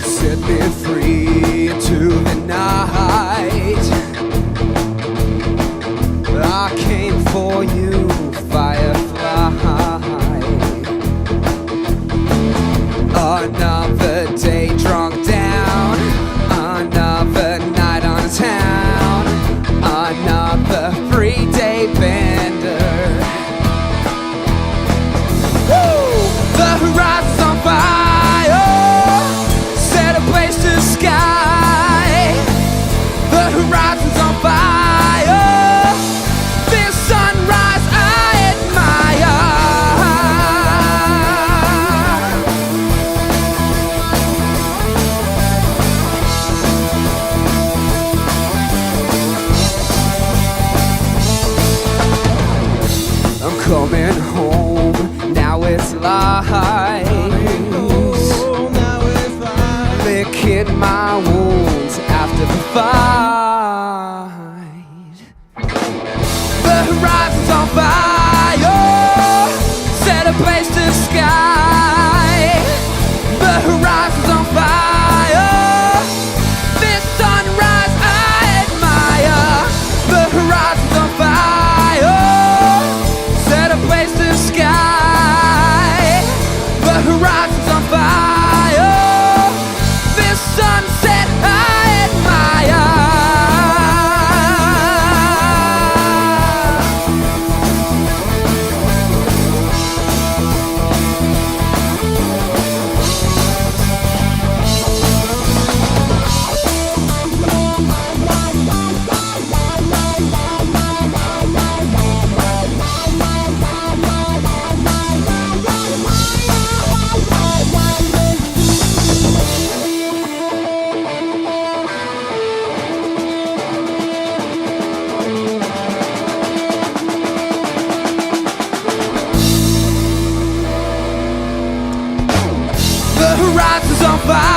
Set me free into the night. I came for you, firefly. Another day drunk down, another night on town, another 3-day bender. Woo! The horizon's on fire, set a place to sky. The horizon's on fire, this sunrise I admire. I'm coming home, now it's light. Licking my wounds after the fight. The horizon's on fire, set a place to sky. The horizon's on fire, this sunrise I admire. The horizon's on fire, set a place to sky. The horizon's on fire, this sunset I admire. The horizon's on fire.